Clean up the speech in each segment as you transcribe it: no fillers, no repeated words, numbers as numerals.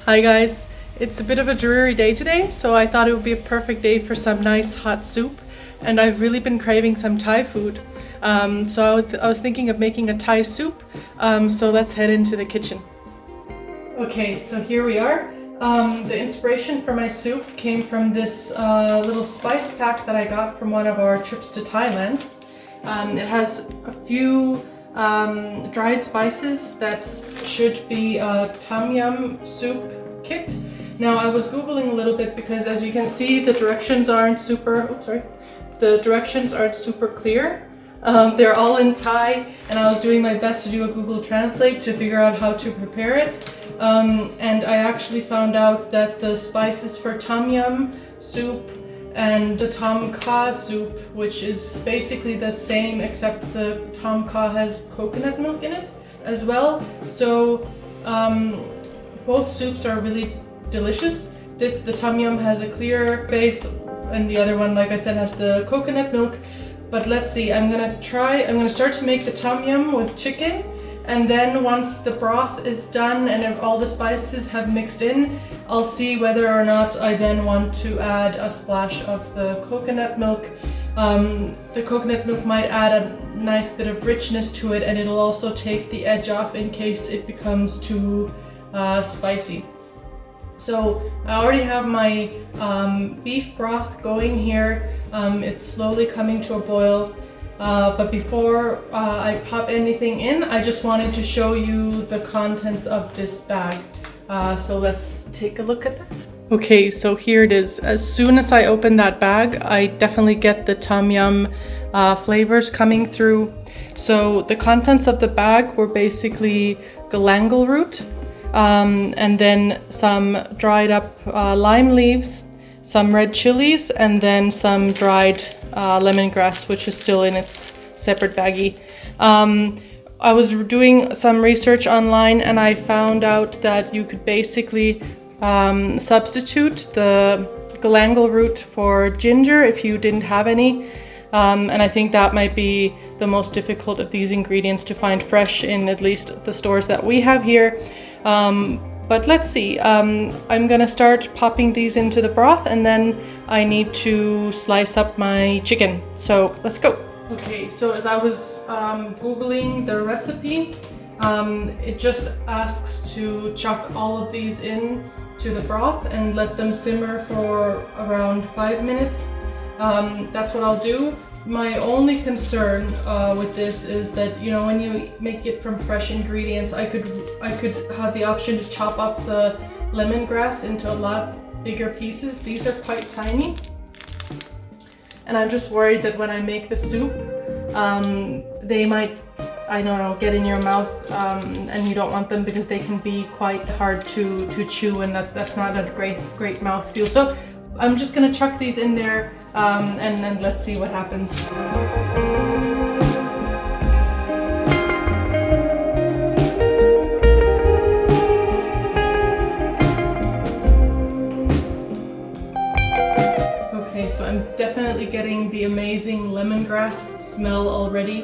Hi guys, it's a bit of a dreary day today, so I thought it would be a perfect day for some nice hot soup, and I've really been craving some Thai food. I was thinking of making a Thai soup, so let's head into the kitchen. Okay, so here we are. The inspiration for my soup came from this little spice pack that I got from one of our trips to Thailand. It has a few dried spices that should be a tom yum soup kit. Now I was googling a little bit because, as you can see, the directions aren't super clear. They're all in Thai, and I was doing my best to do a Google Translate to figure out how to prepare it. And I actually found out that the spices for tom yum soup and the Tom Kha soup, which is basically the same except the Tom Kha has coconut milk in it as well. So both soups are really delicious. The tom yum has a clear base, and the other one, like I said, has the coconut milk. But let's see, I'm gonna start to make the tom yum with chicken, and then once the broth is done and if all the spices have mixed in, I'll see whether or not I then want to add a splash of the coconut milk. The coconut milk might add a nice bit of richness to it, and it'll also take the edge off in case it becomes too spicy. So I already have my beef broth going here. It's slowly coming to a boil. But before I pop anything in, I just wanted to show you the contents of this bag. So let's take a look at that. Okay, so here it is. As soon as I open that bag, I definitely get the tom yum flavors coming through. So the contents of the bag were basically galangal root, and then some dried up lime leaves, some red chilies, and then some dried lemongrass, which is still in its separate baggie. I was doing some research online, and I found out that you could basically substitute the galangal root for ginger if you didn't have any. And I think that might be the most difficult of these ingredients to find fresh in at least the stores that we have here. But let's see, I'm gonna start popping these into the broth, and then I need to slice up my chicken. So let's go. Okay, so as I was Googling the recipe, it just asks to chuck all of these in to the broth and let them simmer for around 5 minutes. That's what I'll do. My only concern with this is that, you know, when you make it from fresh ingredients, I could have the option to chop up the lemongrass into a lot bigger pieces. These are quite tiny, and I'm just worried that when I make the soup, they might, I don't know, get in your mouth, and you don't want them because they can be quite hard to chew, and that's not a great mouthfeel. So I'm just gonna chuck these in there, and then let's see what happens. Okay, so I'm definitely getting the amazing lemongrass smell already,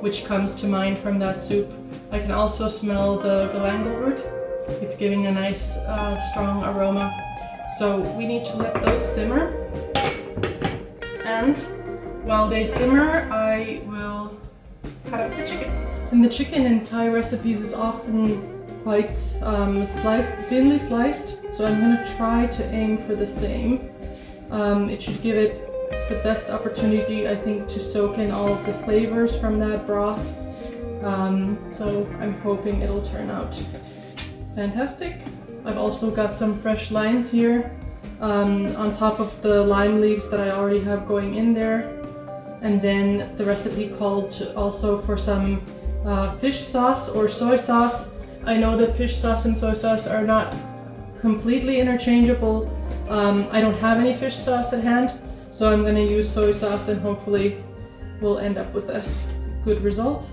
which comes to mind from that soup. I can also smell the galangal root. It's giving a nice strong aroma. So we need to let those simmer. And while they simmer, I will cut up the chicken. And the chicken in Thai recipes is often quite thinly sliced. So I'm gonna try to aim for the same. It should give it the best opportunity, I think, to soak in all of the flavors from that broth. So I'm hoping it'll turn out fantastic. I've also got some fresh limes here on top of the lime leaves that I already have going in there. And then the recipe called also for some fish sauce or soy sauce. I know that fish sauce and soy sauce are not completely interchangeable. I don't have any fish sauce at hand, so I'm gonna use soy sauce, and hopefully we'll end up with a good result.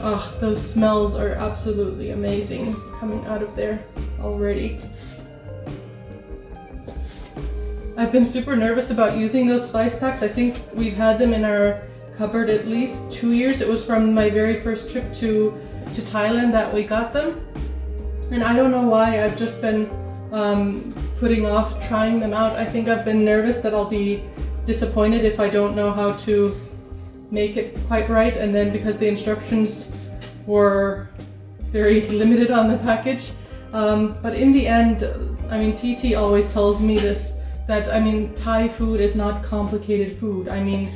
Oh, those smells are absolutely amazing coming out of there already. I've been super nervous about using those spice packs. I think we've had them in our cupboard at least 2 years. It was from my very first trip to Thailand that we got them. And I don't know why, I've just been putting off trying them out. I think I've been nervous that I'll be disappointed if I don't know how to make it quite right, and then because the instructions were very limited on the package. But in the end, I mean, TT always tells me this, that I mean, Thai food is not complicated food. I mean,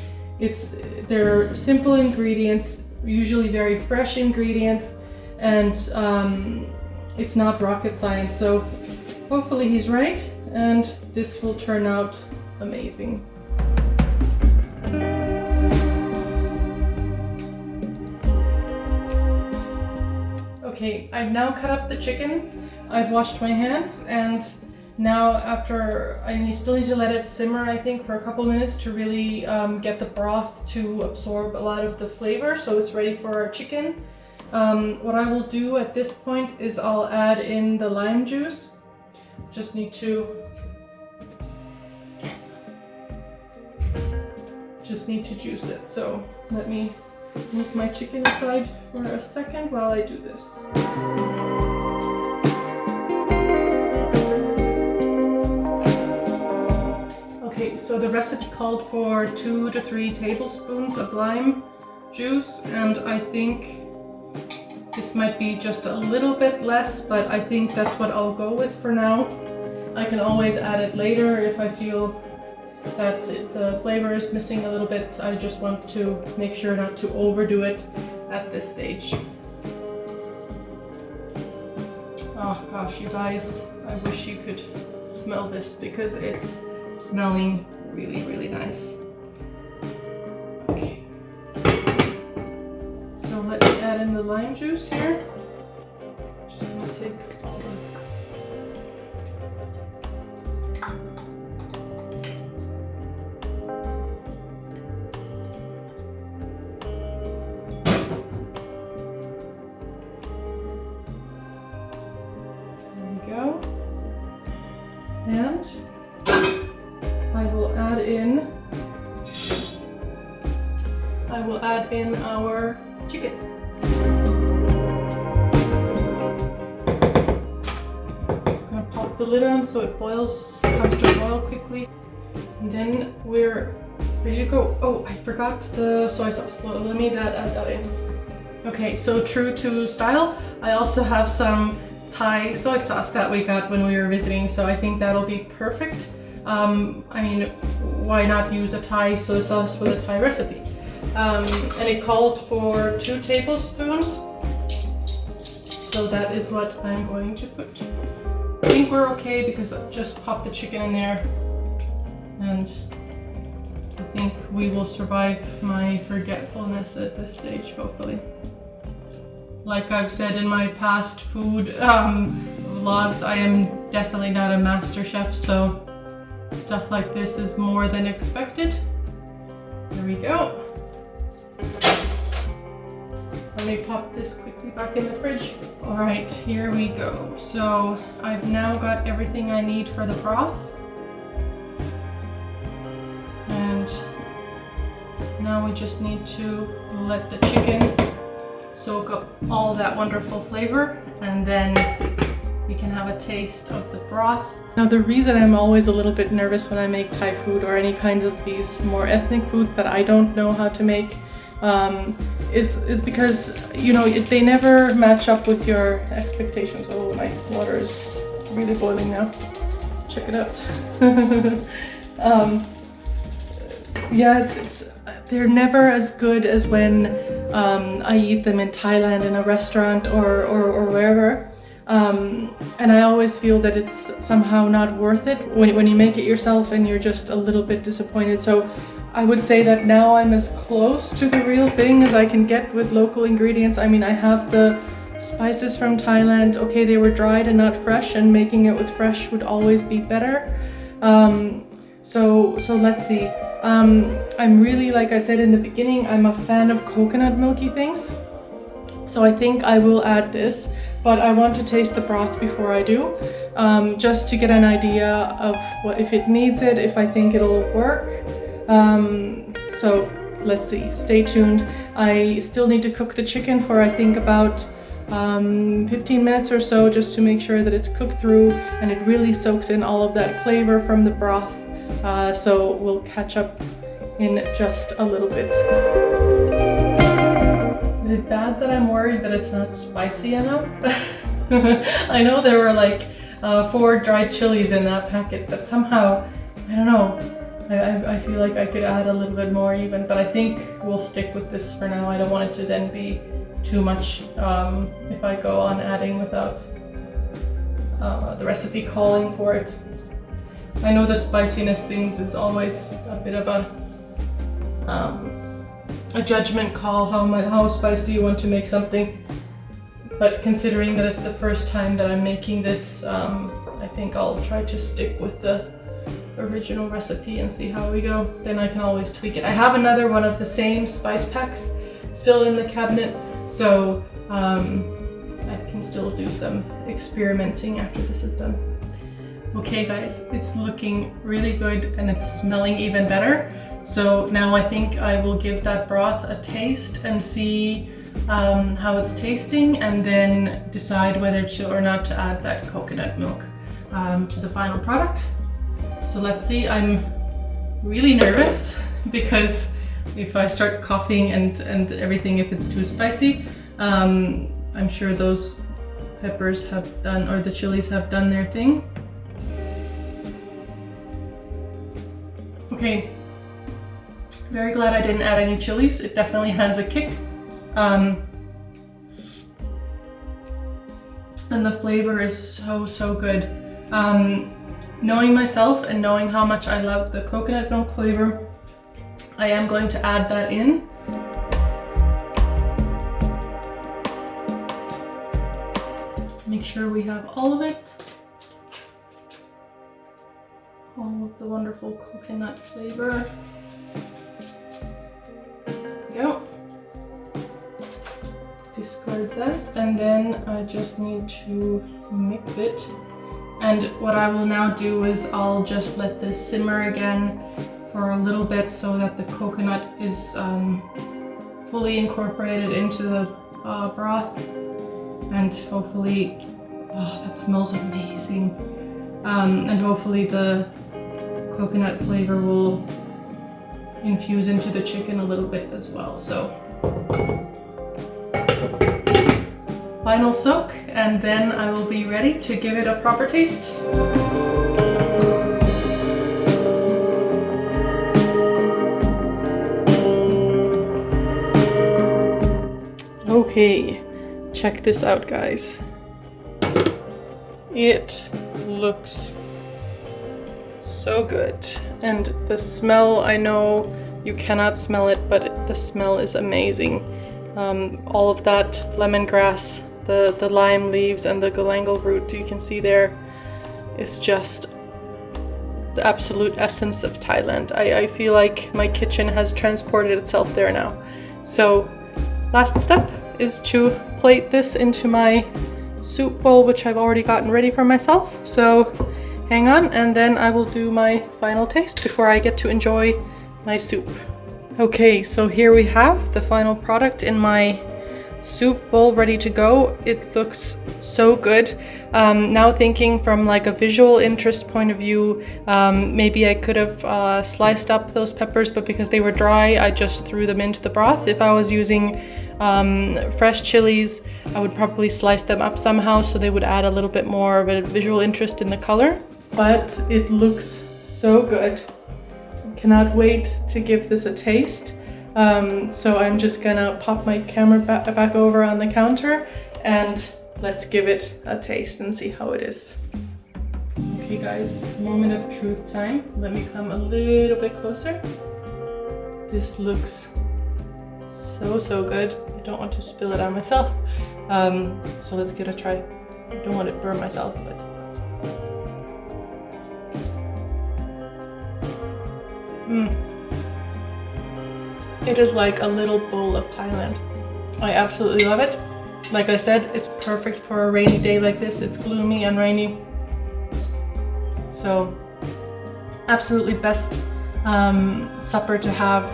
they're simple ingredients, usually very fresh ingredients, and it's not rocket science. So hopefully he's right, and this will turn out amazing. Okay, I've now cut up the chicken. I've washed my hands, and now after I still need to let it simmer, I think, for a couple minutes to really get the broth to absorb a lot of the flavor, so it's ready for our chicken. What I will do at this point is I'll add in the lime juice. Just need to juice it. So let me move my chicken aside for a second while I do this. Okay, so the recipe called for 2 to 3 tablespoons of lime juice, and I think this might be just a little bit less, but I think that's what I'll go with for now. I can always add it later if I feel that the flavor is missing a little bit. I just want to make sure not to overdo it at this stage. Oh gosh, you guys, I wish you could smell this because it's smelling really, really nice. Okay. So let me add in the lime juice here. Just gonna take all the... There we go. And I will add in our chicken. I'm gonna pop the lid on so it comes to boil quickly. And then we're ready to go. Oh, I forgot the soy sauce. Let me add that in. Okay, so true to style, I also have some Thai soy sauce that we got when we were visiting, so I think that'll be perfect. I mean, why not use a Thai soy sauce for the Thai recipe? And it called for 2 tablespoons, so that is what I'm going to put. I think we're okay because I just popped the chicken in there, and I think we will survive my forgetfulness at this stage, hopefully. Like I've said in my past food vlogs, I am definitely not a master chef, so stuff like this is more than expected. There we go. Let me pop this quickly back in the fridge. All right, here we go. So I've now got everything I need for the broth. And now we just need to let the chicken soak up all that wonderful flavor, and then we can have a taste of the broth. Now, the reason I'm always a little bit nervous when I make Thai food or any kind of these more ethnic foods that I don't know how to make is because, you know, they never match up with your expectations. Oh, my water is really boiling now. Check it out. Yeah, they're never as good as when I eat them in Thailand in a restaurant or wherever. And I always feel that it's somehow not worth it when you make it yourself and you're just a little bit disappointed. So I would say that now I'm as close to the real thing as I can get with local ingredients. I mean, I have the spices from Thailand. Okay, they were dried and not fresh, and making it with fresh would always be better. So let's see. I'm really, like I said in the beginning, I'm a fan of coconut milky things. So I think I will add this, but I want to taste the broth before I do, just to get an idea of what, if it needs it, if I think it'll work. So let's see, stay tuned. I still need to cook the chicken for I think about 15 minutes or so, just to make sure that it's cooked through and it really soaks in all of that flavor from the broth. So we'll catch up in just a little bit. Is it bad that I'm worried that it's not spicy enough? I know there were like 4 dried chilies in that packet, but somehow, I don't know, I feel like I could add a little bit more even, but I think we'll stick with this for now. I don't want it to then be too much if I go on adding without the recipe calling for it. I know the spiciness things is always a bit of a judgment call, how spicy you want to make something. But considering that it's the first time that I'm making this, I think I'll try to stick with the original recipe and see how we go. Then I can always tweak it. I have another one of the same spice packs still in the cabinet, so I can still do some experimenting after this is done. Okay guys, it's looking really good and it's smelling even better. So now I think I will give that broth a taste and see how it's tasting, and then decide whether to or not to add that coconut milk to the final product. So let's see. I'm really nervous because if I start coughing and everything, if it's too spicy, I'm sure those peppers have done, or the chilies have done their thing. Okay, very glad I didn't add any chilies. It definitely has a kick. And the flavor is so good. Knowing myself and knowing how much I love the coconut milk flavor, I am going to add that in. Make sure we have all of it. All of the wonderful coconut flavor. There we go. Discard that, and then I just need to mix it. And what I will now do is I'll just let this simmer again for a little bit so that the coconut is fully incorporated into the broth, and hopefully, oh, that smells amazing. And hopefully the coconut flavor will infuse into the chicken a little bit as well. So final soak, and then I will be ready to give it a proper taste. Okay, check this out, guys. It looks so good, and the smell, I know you cannot smell it, but the smell is amazing. All of that lemongrass, the lime leaves, and the galangal root you can see there is just the absolute essence of Thailand. I feel like my kitchen has transported itself there now. So last step is to plate this into my soup bowl, which I've already gotten ready for myself. So hang on, and then I will do my final taste before I get to enjoy my soup. Okay, so here we have the final product in my soup bowl ready to go. It looks so good. Now thinking from like a visual interest point of view, maybe I could have sliced up those peppers, but because they were dry, I just threw them into the broth. If I was using fresh chilies, I would probably slice them up somehow so they would add a little bit more of a visual interest in the color. But it looks so good. Cannot wait to give this a taste. So I'm just gonna pop my camera back over on the counter, and let's give it a taste and see how it is. Okay guys, moment of truth time. Let me come a little bit closer. This looks so good. I don't want to spill it on myself. So let's give it a try. I don't want to burn myself, but it is like a little bowl of Thailand. I absolutely love it. Like I said, it's perfect for a rainy day like this. It's gloomy and rainy. So absolutely best supper to have.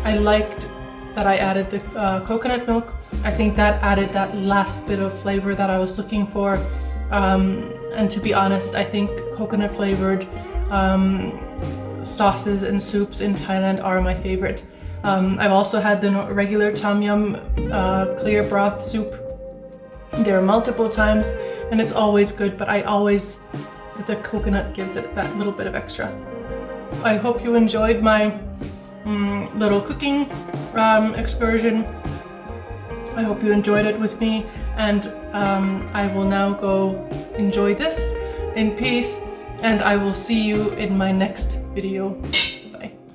I liked that I added the coconut milk. I think that added that last bit of flavor that I was looking for. And to be honest, I think coconut flavored sauces and soups in Thailand are my favorite. I've also had the regular tom yum clear broth soup there multiple times, and it's always good, but the coconut gives it that little bit of extra. I hope you enjoyed my little cooking excursion. I hope you enjoyed it with me, and I will now go enjoy this in peace, and I will see you in my next video.